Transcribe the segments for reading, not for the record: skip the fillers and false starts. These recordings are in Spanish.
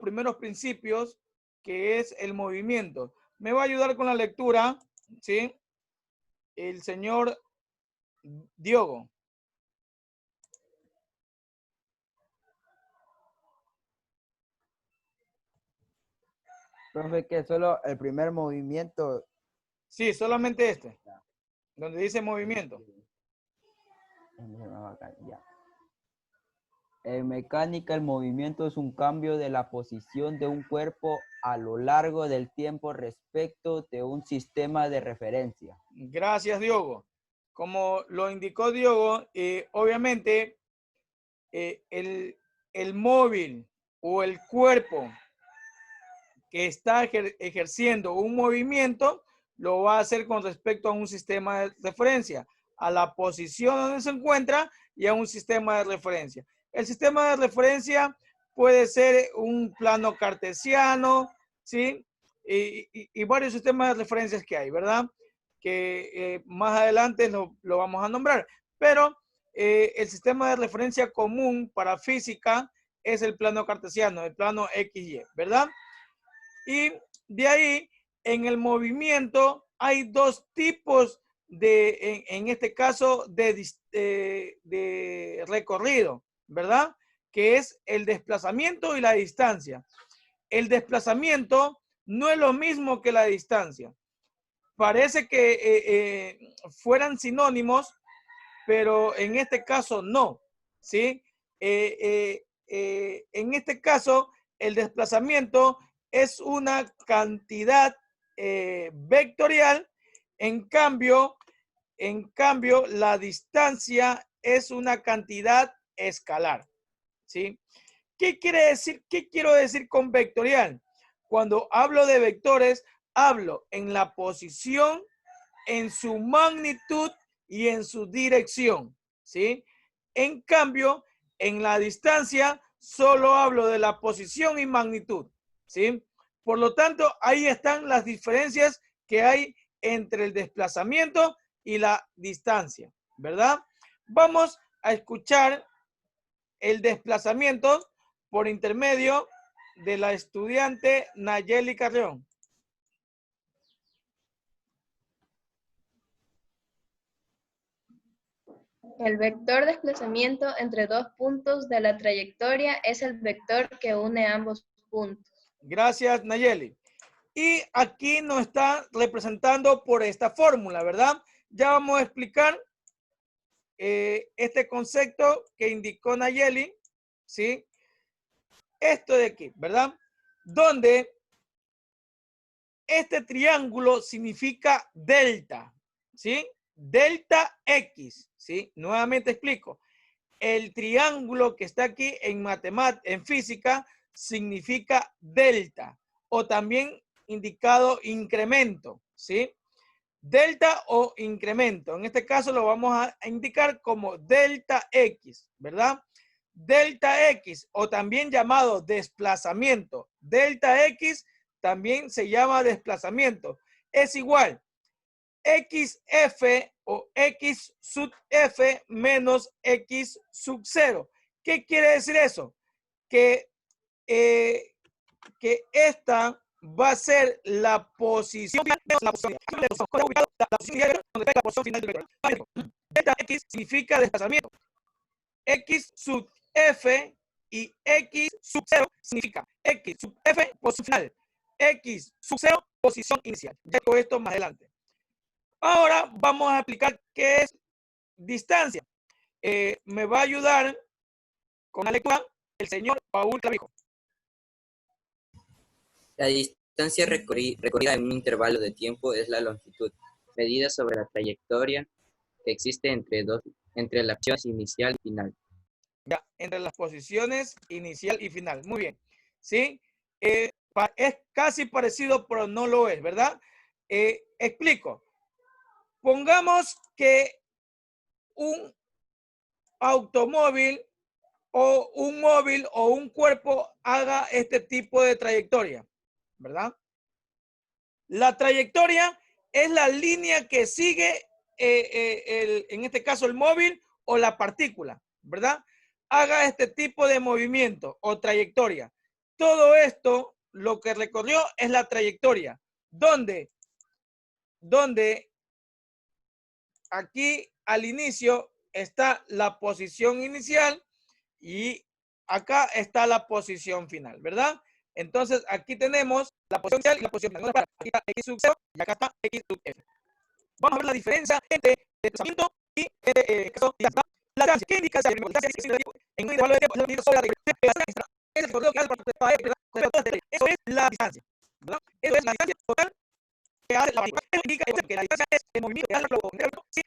primeros principios, que es el movimiento. Me va a ayudar con la lectura, ¿sí? El señor Diogo. Profe, que solo el primer movimiento. Sí, solamente este, donde dice movimiento. Ya. En mecánica, el movimiento es un cambio de la posición de un cuerpo a lo largo del tiempo respecto de un sistema de referencia. Gracias, Diogo. Como lo indicó Diogo, obviamente el móvil o el cuerpo que está ejerciendo un movimiento lo va a hacer con respecto a un sistema de referencia, a la posición donde se encuentra y a un sistema de referencia. El sistema de referencia puede ser un plano cartesiano, ¿sí? Y varios sistemas de referencias que hay, ¿verdad? Que más adelante lo vamos a nombrar. Pero el sistema de referencia común para física es el plano cartesiano, el plano XY, ¿verdad? Y de ahí, en el movimiento, hay dos tipos en este caso, de recorrido, ¿verdad? Que es el desplazamiento y la distancia. El desplazamiento no es lo mismo que la distancia. Parece que fueran sinónimos, pero en este caso no, ¿sí? En este caso, el desplazamiento es una cantidad vectorial, en cambio, la distancia es una cantidad escalar, ¿sí? ¿Qué quiere decir? ¿Qué quiero decir con vectorial? Cuando hablo de vectores, hablo en la posición, en su magnitud y en su dirección, ¿sí? En cambio, en la distancia, solo hablo de la posición y magnitud, ¿sí? Por lo tanto, ahí están las diferencias que hay entre el desplazamiento y la distancia, ¿verdad? Vamos a escuchar el desplazamiento por intermedio de la estudiante Nayeli Carrión. El vector de desplazamiento entre dos puntos de la trayectoria es el vector que une ambos puntos. Gracias, Nayeli. Y aquí nos está representando por esta fórmula, ¿verdad? Ya vamos a explicar este concepto que indicó Nayeli, ¿sí? Esto de aquí, ¿verdad? Donde este triángulo significa delta, ¿sí? Delta X, ¿sí? Nuevamente explico. El triángulo que está aquí en física significa delta o también indicado incremento, ¿sí? Delta o incremento. En este caso lo vamos a indicar como delta X, ¿verdad? Delta X o también llamado desplazamiento. Delta X también se llama desplazamiento. Es igual XF o X sub F menos X sub 0. ¿Qué quiere decir eso? Que esta va a ser la posición final del vector. Delta X significa desplazamiento. X sub F y X sub 0 significa X sub F posición final, X sub 0 posición inicial. Ya con esto más adelante. Ahora vamos a explicar qué es distancia. Me va a ayudar con la lectura el señor Paul Clavijo. La distancia recorrida en un intervalo de tiempo es la longitud, medida sobre la trayectoria que existe entre las posiciones inicial y final. Ya, entre las posiciones inicial y final. Muy bien. ¿Sí? Es casi parecido, pero no lo es, ¿verdad? Explico. Pongamos que un automóvil o un móvil o un cuerpo haga este tipo de trayectoria, ¿verdad? La trayectoria es la línea que sigue, en este caso, el móvil o la partícula, ¿verdad? Haga este tipo de movimiento o trayectoria. todo esto, lo que recorrió es la trayectoria. ¿Dónde? Donde aquí al inicio está la posición inicial y acá está la posición final, ¿verdad? Entonces aquí tenemos la posición inicial y la posición final. Aquí está X sub 0 y acá está X sub F. Vamos a ver la diferencia entre desplazamiento y la distancia. ¿Qué indica esa distancia? En un intervalo de tiempo, eso es la distancia, ¿verdad? Eso es la distancia total que hace la partícula. Eso indica que la distancia es el movimiento que hace la partícula, ¿sí?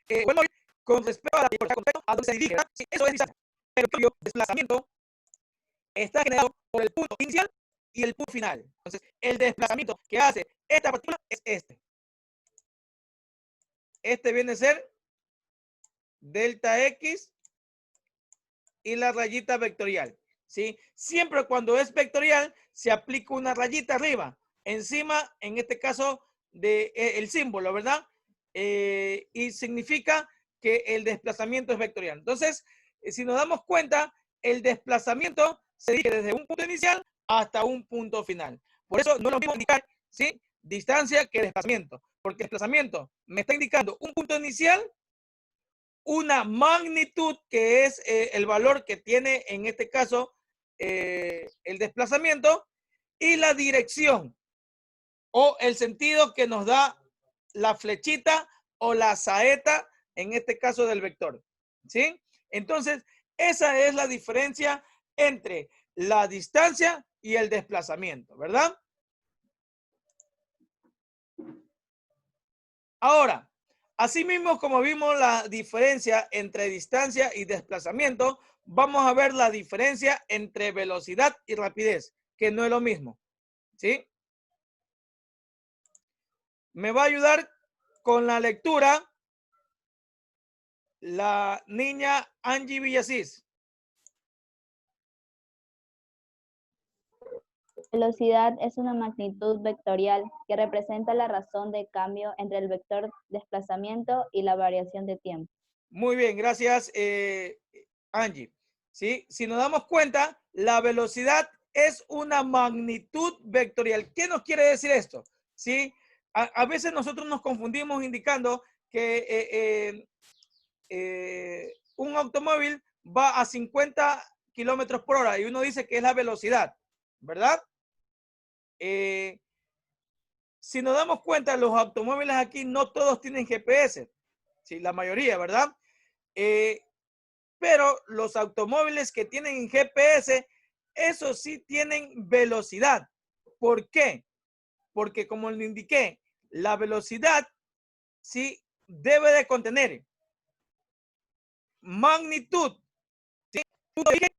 Con respecto a la partícula, a donde se dirige, ¿verdad? Sí, eso es distancia. Pero el desplazamiento está generado por el punto inicial y el punto final. Entonces, el desplazamiento que hace esta partícula es este. Este viene a ser delta X y la rayita vectorial, ¿sí? Siempre cuando es vectorial se aplica una rayita arriba, encima, en este caso, el símbolo, ¿verdad? Y significa que el desplazamiento es vectorial. Entonces, si nos damos cuenta, el desplazamiento se dirige desde un punto inicial hasta un punto final. Por eso no es lo mismo indicar, ¿sí?, distancia que desplazamiento, porque el desplazamiento me está indicando un punto inicial, una magnitud que es el valor que tiene en este caso el desplazamiento, y la dirección o el sentido que nos da la flechita o la saeta en este caso del vector, ¿sí? Entonces, esa es la diferencia entre la distancia y el desplazamiento, ¿verdad? Ahora, asimismo, como vimos la diferencia entre distancia y desplazamiento, vamos a ver la diferencia entre velocidad y rapidez, que no es lo mismo, ¿sí? Me va a ayudar con la lectura la niña Angie Villasís. Velocidad es una magnitud vectorial que representa la razón de cambio entre el vector desplazamiento y la variación de tiempo. Muy bien, gracias Angie. ¿Sí? Si nos damos cuenta, la velocidad es una magnitud vectorial. ¿Qué nos quiere decir esto? ¿Sí? A veces nosotros nos confundimos indicando que un automóvil va a 50 kilómetros por hora y uno dice que es la velocidad, ¿verdad? Si nos damos cuenta, los automóviles aquí no todos tienen GPS, ¿sí? La mayoría, ¿verdad? Pero los automóviles que tienen GPS, esos sí tienen velocidad. ¿Por qué? Porque como le indiqué, la velocidad sí debe de contener magnitud, ¿sí?, punto de origen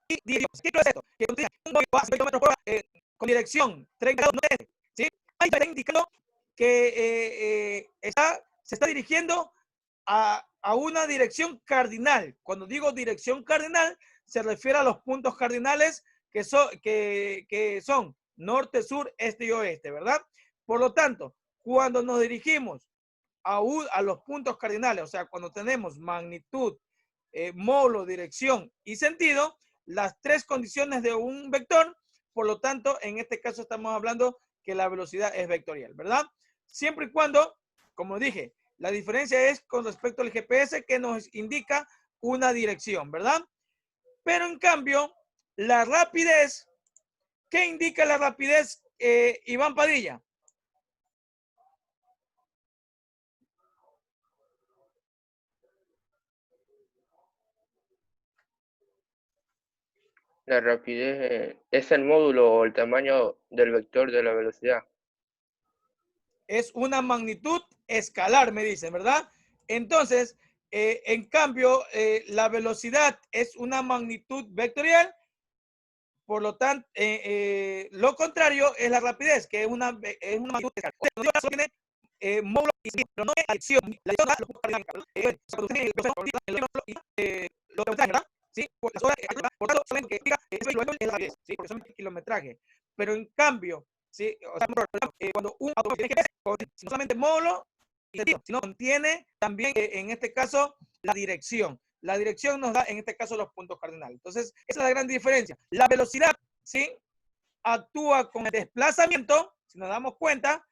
y dirección. ¿Qué es esto? Que contiene un móvil a 50 km por hora con dirección 30 grados norte, ¿sí? Ahí está indicando que se está dirigiendo a una dirección cardinal. Cuando digo dirección cardinal, se refiere a los puntos cardinales que son norte, sur, este y oeste, ¿verdad? Por lo tanto, cuando nos dirigimos a los puntos cardinales, o sea, cuando tenemos magnitud, módulo, dirección y sentido, las tres condiciones de un vector, por lo tanto, en este caso estamos hablando que la velocidad es vectorial, ¿verdad? Siempre y cuando, como dije, la diferencia es con respecto al GPS que nos indica una dirección, ¿verdad? Pero en cambio, la rapidez, ¿qué indica la rapidez, Iván Padilla? La rapidez es el módulo o el tamaño del vector de la velocidad. Es una magnitud escalar, me dicen, ¿verdad? Entonces, en cambio, la velocidad es una magnitud vectorial. Por lo tanto, lo contrario es la rapidez, que es una magnitud escalar. O sea, no tiene módulo y sentido, pero no es acción. La acción da los puntos cardinales, ¿verdad? ¿Sí? Por tanto, saben que es la rapidez, ¿sí? Porque son kilometraje. Pero en cambio, ¿sí? O sea, cuando un automóvil tiene GPS, no solamente módulo y sentido, sino contiene también, en este caso, la dirección. La dirección nos da, en este caso, los puntos cardinales. Entonces, esa es la gran diferencia. La velocidad, ¿sí?, actúa con el desplazamiento, si nos damos cuenta,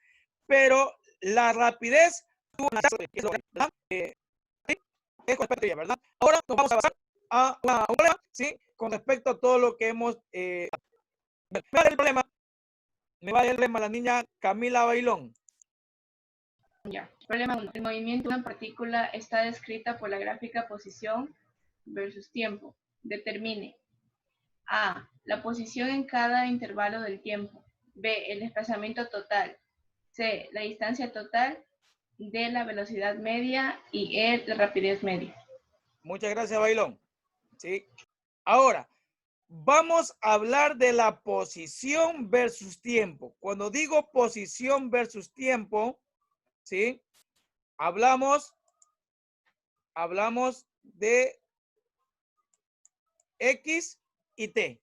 pero la rapidez ¿verdad? Es con respecto a ella, ¿verdad? Ahora nos vamos a basar a un problema, ¿sí? Con respecto a todo lo que hemos... me va a dar el problema la niña Camila Bailón. Ya. Problema 1. El movimiento de una partícula está descrita por la gráfica posición versus tiempo. Determine A. La posición en cada intervalo del tiempo. B. El desplazamiento total. C. La distancia total. D. La velocidad media. Y E. La rapidez media. Muchas gracias, Bailón. ¿Sí? Ahora, vamos a hablar de la posición versus tiempo. Cuando digo posición versus tiempo, ¿sí? Hablamos de X y T.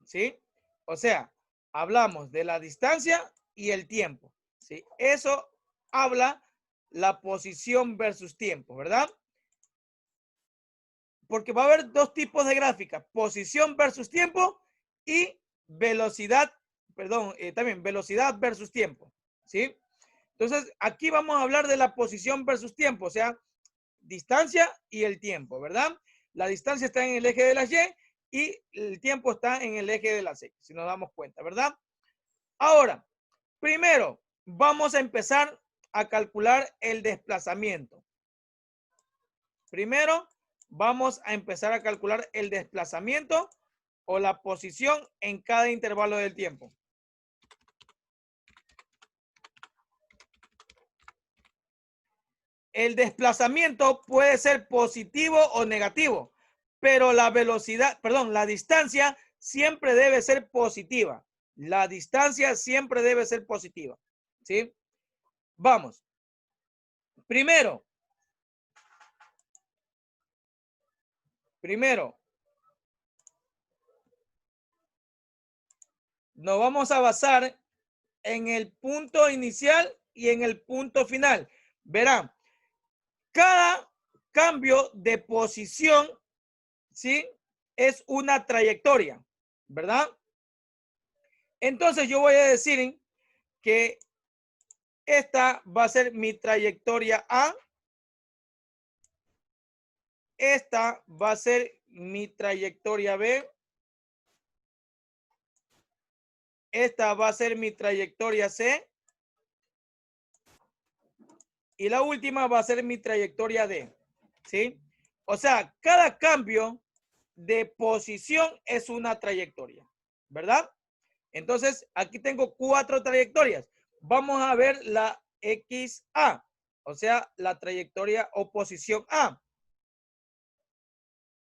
¿Sí? O sea, hablamos de la distancia y el tiempo. ¿Sí? Eso habla la posición versus tiempo, ¿verdad? Porque va a haber dos tipos de gráficas, posición versus tiempo y velocidad, también velocidad versus tiempo, ¿sí? Entonces, aquí vamos a hablar de la posición versus tiempo, o sea, distancia y el tiempo, ¿verdad? La distancia está en el eje de la Y y el tiempo está en el eje de la Z, si nos damos cuenta, ¿verdad? Ahora, primero, vamos a empezar a calcular el desplazamiento. Primero, vamos a empezar a calcular el desplazamiento o la posición en cada intervalo del tiempo. El desplazamiento puede ser positivo o negativo, pero la distancia siempre debe ser positiva. La distancia siempre debe ser positiva, ¿sí? Vamos. Primero, nos vamos a basar en el punto inicial y en el punto final. Verán, cada cambio de posición, ¿sí? Es una trayectoria, ¿verdad? Entonces yo voy a decir que esta va a ser mi trayectoria A. Esta va a ser mi trayectoria B. Esta va a ser mi trayectoria C. Y la última va a ser mi trayectoria D. ¿Sí? O sea, cada cambio de posición es una trayectoria, ¿verdad? Entonces, aquí tengo 4 trayectorias. Vamos a ver la XA, o sea, la trayectoria o posición A.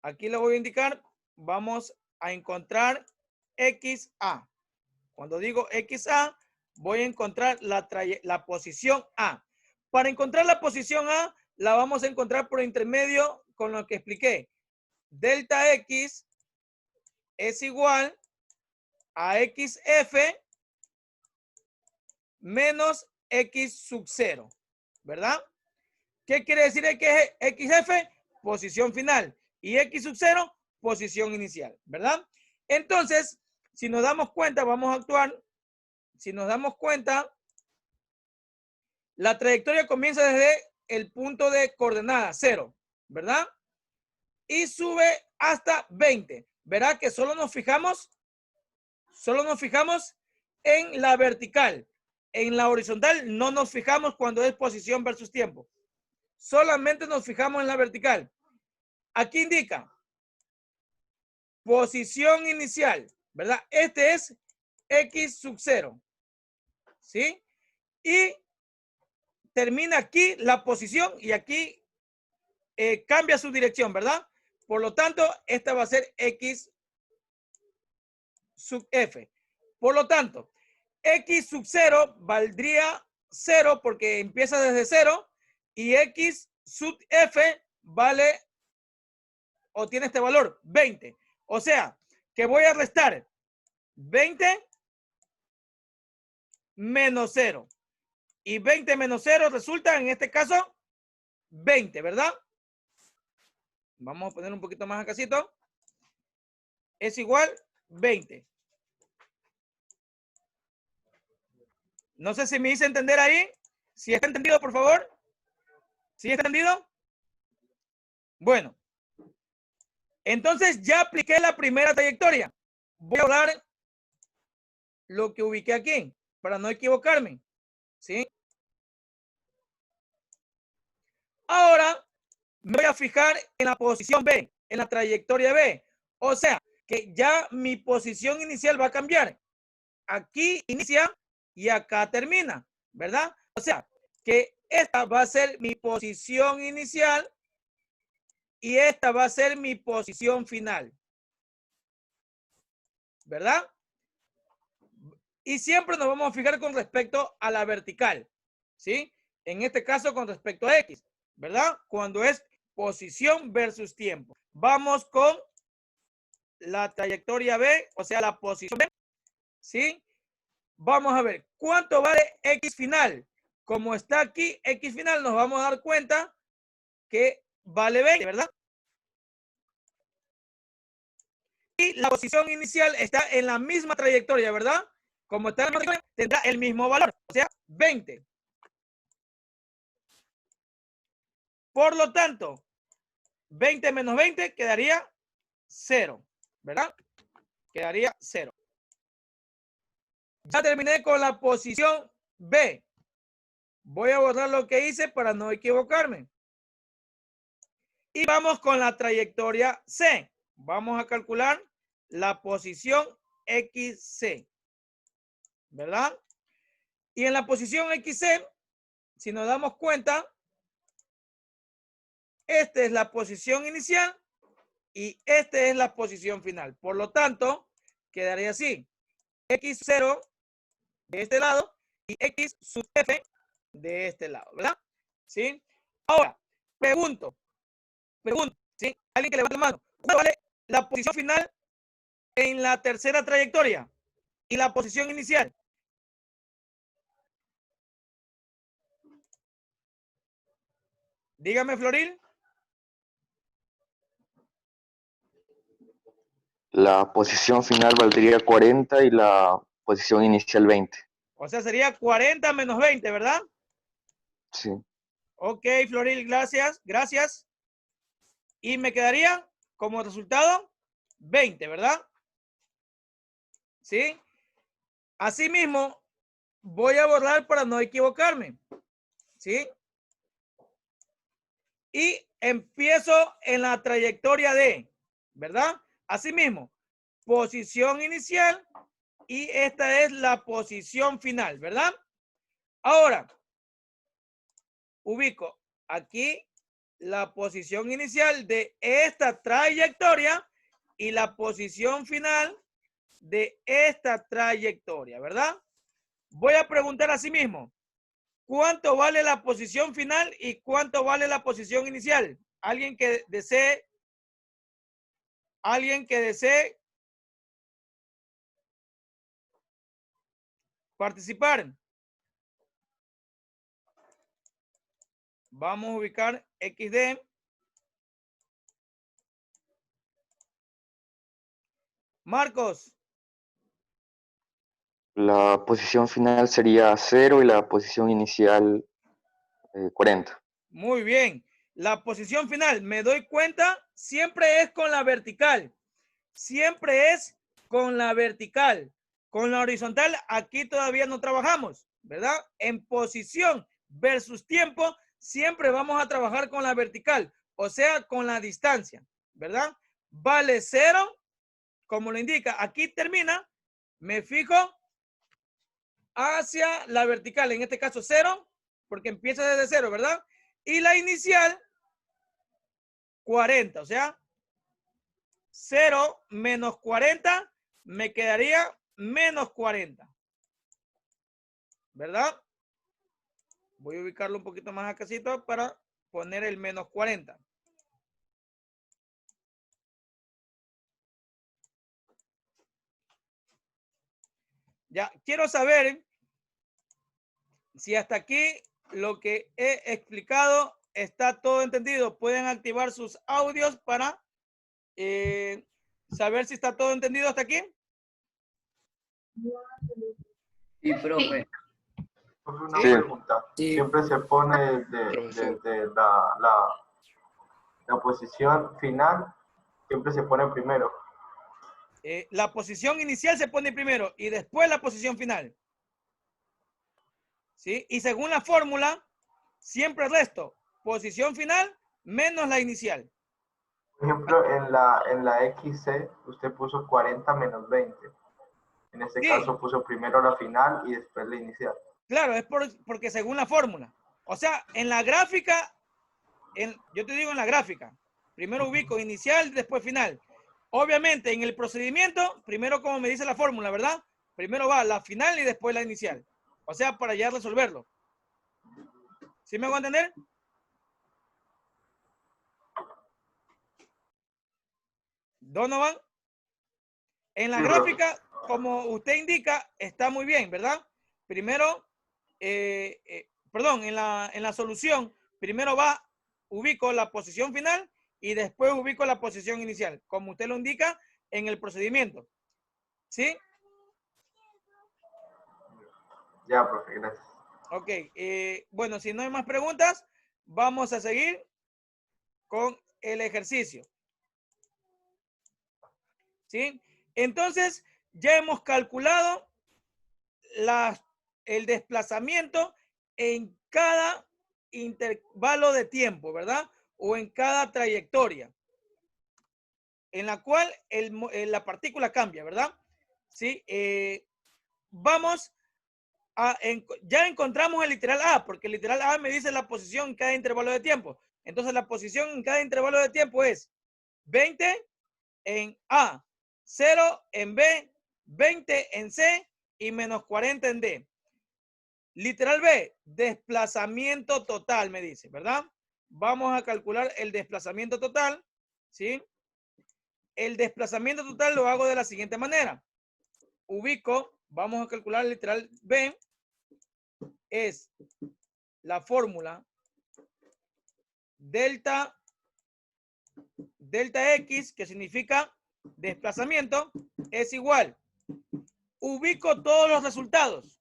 Aquí le voy a indicar, vamos a encontrar XA. Cuando digo XA, voy a encontrar la posición A. Para encontrar la posición A, la vamos a encontrar por intermedio con lo que expliqué. Delta X es igual a XF menos X sub 0, ¿verdad? ¿Qué quiere decir XF? Posición final. Y X sub 0, posición inicial, ¿verdad? Entonces, si nos damos cuenta, vamos a actuar. Si nos damos cuenta, la trayectoria comienza desde el punto de coordenada 0, ¿verdad? Y sube hasta 20. Verá que solo nos fijamos en la vertical. En la horizontal no nos fijamos cuando es posición versus tiempo. Solamente nos fijamos en la vertical. Aquí indica posición inicial, ¿verdad? Este es X sub 0, ¿sí? Y termina aquí la posición y aquí cambia su dirección, ¿verdad? Por lo tanto, esta va a ser X sub F. Por lo tanto, X sub 0 valdría 0 porque empieza desde 0 y X sub F vale o tiene este valor 20. O sea, que voy a restar 20 menos 0. Y 20 menos 0 resulta en este caso 20, ¿verdad? Vamos a poner un poquito más acá. Es igual 20. No sé si me hice entender ahí. Si está entendido, por favor. ¿Sí está entendido? Bueno. Entonces ya apliqué la primera trayectoria. Voy a hablar lo que ubiqué aquí para no equivocarme. ¿Sí? Ahora me voy a fijar en la posición B, en la trayectoria B. O sea, que ya mi posición inicial va a cambiar. Aquí inicia y acá termina, ¿verdad? O sea, que esta va a ser mi posición inicial y esta va a ser mi posición final. ¿Verdad? Y siempre nos vamos a fijar con respecto a la vertical, ¿sí? En este caso con respecto a X, ¿verdad? Cuando es posición versus tiempo. Vamos con la trayectoria B, o sea, la posición B, ¿sí? Vamos a ver, ¿cuánto vale X final? Como está aquí X final, nos vamos a dar cuenta que vale 20, ¿verdad? Y la posición inicial está en la misma trayectoria, ¿verdad? Como está en la misma trayectoria, tendrá el mismo valor, o sea, 20. Por lo tanto, 20 menos 20 quedaría 0, ¿verdad? Quedaría 0. Ya terminé con la posición B. Voy a borrar lo que hice para no equivocarme. Y vamos con la trayectoria C. Vamos a calcular la posición XC, ¿verdad? Y en la posición XC, si nos damos cuenta, esta es la posición inicial y esta es la posición final. Por lo tanto, quedaría así. X0 de este lado y X sub F de este lado, ¿verdad? ¿Sí? Ahora, pregunto, ¿sí? Alguien que levante la mano. ¿Cuál vale la posición final en la tercera trayectoria y la posición inicial? Dígame, Floril. La posición final valdría 40 y la posición inicial 20. O sea, sería 40 menos 20, ¿verdad? Sí. Ok, Floril, gracias, gracias. Y me quedaría como resultado 20, ¿verdad? ¿Sí? Asimismo, voy a borrar para no equivocarme. ¿Sí? Y empiezo en la trayectoria D, ¿verdad? Asimismo, posición inicial y esta es la posición final, ¿verdad? Ahora, ubico aquí la posición inicial de esta trayectoria y la posición final de esta trayectoria, ¿verdad? Voy a preguntar a sí mismo, ¿cuánto vale la posición final y cuánto vale la posición inicial? Alguien que desee participar. Vamos a ubicar XD. Marcos. La posición final sería 0 y la posición inicial 40. Muy bien. La posición final, me doy cuenta, siempre es con la vertical. Siempre es con la vertical. Con la horizontal, aquí todavía no trabajamos, ¿verdad? En posición versus tiempo, siempre vamos a trabajar con la vertical, o sea, con la distancia, ¿verdad? Vale 0, como lo indica, aquí termina, me fijo hacia la vertical, en este caso 0, porque empieza desde 0, ¿verdad? Y la inicial, 40, o sea, 0 menos 40 me quedaría menos 40. ¿Verdad? Voy a ubicarlo un poquito más acá para poner el menos 40. Ya, quiero saber si hasta aquí lo que he explicado está todo entendido. Pueden activar sus audios para saber si está todo entendido hasta aquí. Sí, profe. Una Sí. pregunta. Sí. Siempre se pone Profesor. desde la posición final, siempre se pone primero. La posición inicial se pone primero y después la posición final. ¿Sí? Y según la fórmula, siempre el resto, posición final menos la inicial. Por ejemplo, en la XC, usted puso 40 menos 20. En este Sí. caso puso primero la final y después la inicial. Claro, es porque según la fórmula. O sea, en la gráfica, yo te digo en la gráfica, primero ubico inicial, después final. Obviamente, en el procedimiento, primero como me dice la fórmula, ¿verdad? Primero va la final y después la inicial. O sea, para ya resolverlo. ¿Sí me hago entender? Donovan, en la Sí, gráfica, como usted indica, está muy bien, ¿verdad? Primero, perdón, en la solución, primero ubico la posición final y después ubico la posición inicial, como usted lo indica en el procedimiento. ¿Sí? Ya, profe, gracias. Ok, bueno, si no hay más preguntas, vamos a seguir con el ejercicio. ¿Sí? Entonces, ya hemos calculado el desplazamiento en cada intervalo de tiempo, ¿verdad? O en cada trayectoria en la cual la partícula cambia, ¿verdad? ¿Sí? Vamos ya encontramos el literal A, porque el literal A me dice la posición en cada intervalo de tiempo. Entonces, la posición en cada intervalo de tiempo es 20 en A, 0 en B, 20 en C y menos 40 en D. Literal B, desplazamiento total, me dice, ¿verdad? Vamos a calcular el desplazamiento total, ¿sí? El desplazamiento total lo hago de la siguiente manera. Ubico, vamos a calcular el literal B, es la fórmula delta X, que significa desplazamiento, es igual. Ubico todos los resultados.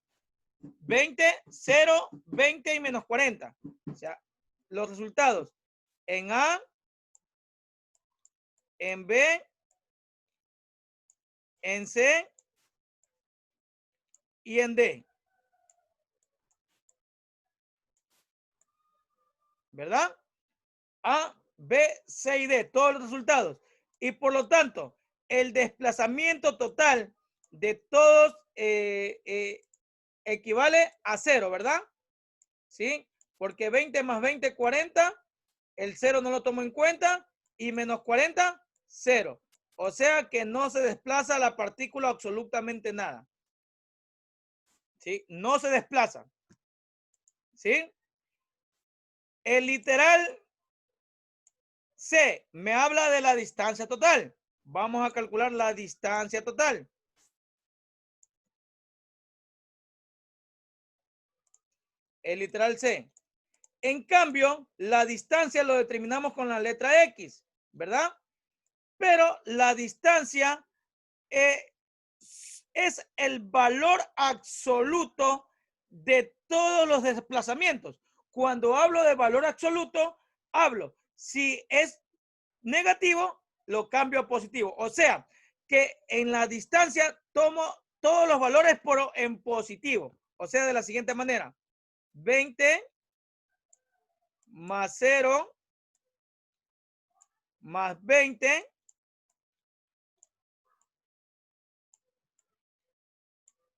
20, 0, 20 y menos 40. O sea, los resultados en A, en B, en C y en D. ¿Verdad? A, B, C y D, todos los resultados. Y por lo tanto, el desplazamiento total de todos equivale a 0, ¿verdad? ¿Sí? Porque 20 más 20, 40. El 0 no lo tomo en cuenta. Y menos 40, 0. O sea que no se desplaza la partícula absolutamente nada. ¿Sí? No se desplaza. ¿Sí? El literal C me habla de la distancia total. Vamos a calcular la distancia total. El literal C. En cambio, la distancia lo determinamos con la letra X, ¿verdad? Pero la distancia es el valor absoluto de todos los desplazamientos. Cuando hablo de valor absoluto, hablo si es negativo, lo cambio a positivo. O sea, que en la distancia tomo todos los valores en positivo. O sea, de la siguiente manera. 20 más 0 más 20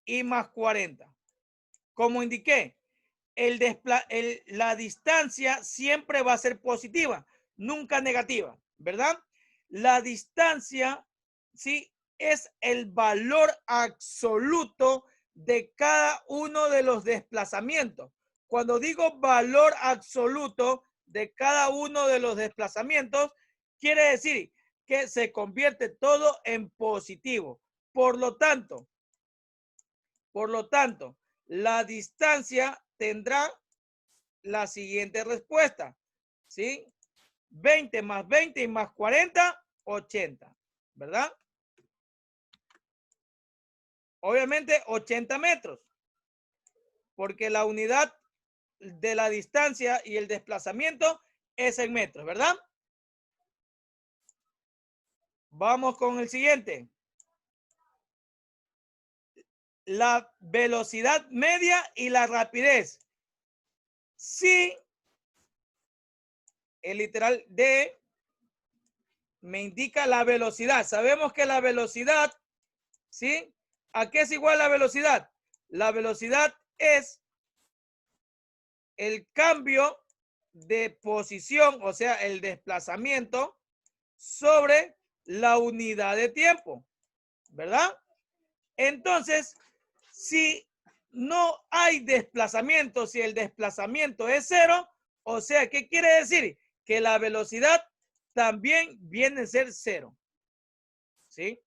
y más 40. Como indiqué, la distancia siempre va a ser positiva, nunca negativa, ¿verdad? La distancia, sí, es el valor absoluto de cada uno de los desplazamientos. Cuando digo valor absoluto de cada uno de los desplazamientos, quiere decir que se convierte todo en positivo. Por lo tanto, la distancia tendrá la siguiente respuesta, ¿sí? 20 más 20 y más 40, 80, ¿verdad? Obviamente 80 metros. porque la unidad de la distancia y el desplazamiento es en metros, ¿verdad? Vamos con el siguiente. La velocidad media y la rapidez. Si el literal D me indica la velocidad. Sabemos que la velocidad, ¿sí? ¿A qué es igual la velocidad? La velocidad es el cambio de posición, o sea, el desplazamiento sobre la unidad de tiempo, ¿verdad? Entonces, si no hay desplazamiento, si el desplazamiento es cero, o sea, ¿qué quiere decir? Que la velocidad también viene a ser cero, ¿sí?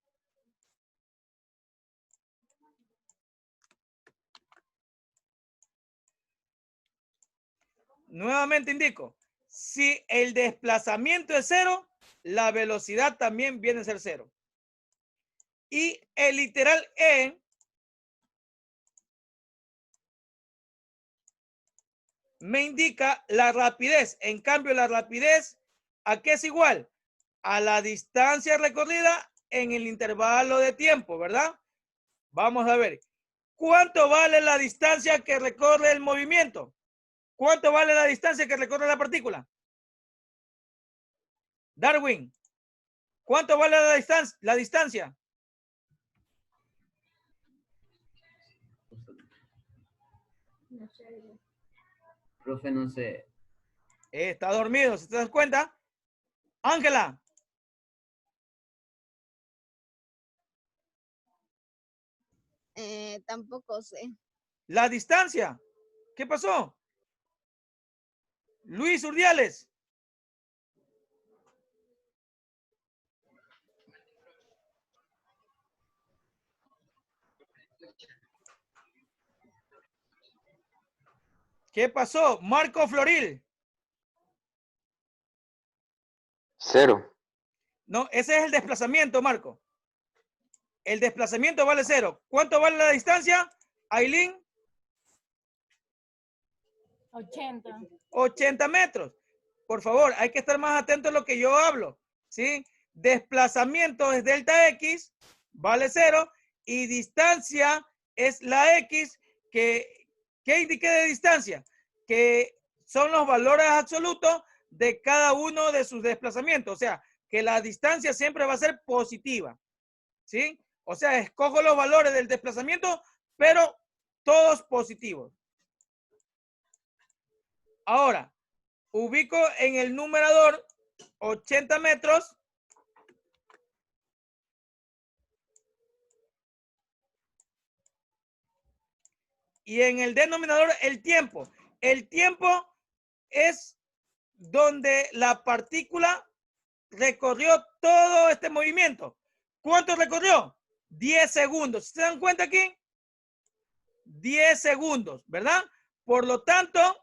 Nuevamente indico, si el desplazamiento es cero, la velocidad también viene a ser cero. Y el literal E me indica la rapidez. En cambio, la rapidez, ¿a qué es igual? A la distancia recorrida en el intervalo de tiempo, ¿verdad? Vamos a ver. ¿Cuánto vale la distancia que recorre el movimiento? ¿Cuánto vale la distancia que recorre la partícula? Darwin, ¿cuánto vale la distancia? No sé. Profe, no sé. Está dormido, ¿se te das cuenta? Ángela. Tampoco sé. La distancia. ¿Qué pasó? Luis Urdiales. ¿Qué pasó? Marco Floril. 0. No, ese es el desplazamiento, Marco. El desplazamiento vale 0. ¿Cuánto vale la distancia? Aileen. 80. 80 metros. Por favor, hay que estar más atento a lo que yo hablo, ¿sí? Desplazamiento es delta X, vale 0, y distancia es la X, ¿qué indiqué de distancia? Que son los valores absolutos de cada uno de sus desplazamientos, o sea, que la distancia siempre va a ser positiva, ¿sí? O sea, escojo los valores del desplazamiento, pero todos positivos. Ahora, ubico en el numerador 80 metros. Y en el denominador el tiempo. El tiempo es donde la partícula recorrió todo este movimiento. ¿Cuánto recorrió? 10 segundos. ¿Se dan cuenta aquí? 10 segundos, ¿verdad? Por lo tanto,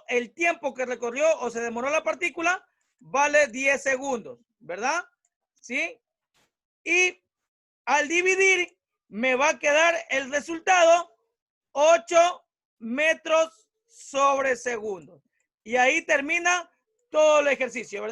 el tiempo que recorrió o se demoró la partícula vale 10 segundos, ¿verdad? ¿Sí? Y al dividir, me va a quedar el resultado 8 metros sobre segundo. Y ahí termina todo el ejercicio, ¿verdad?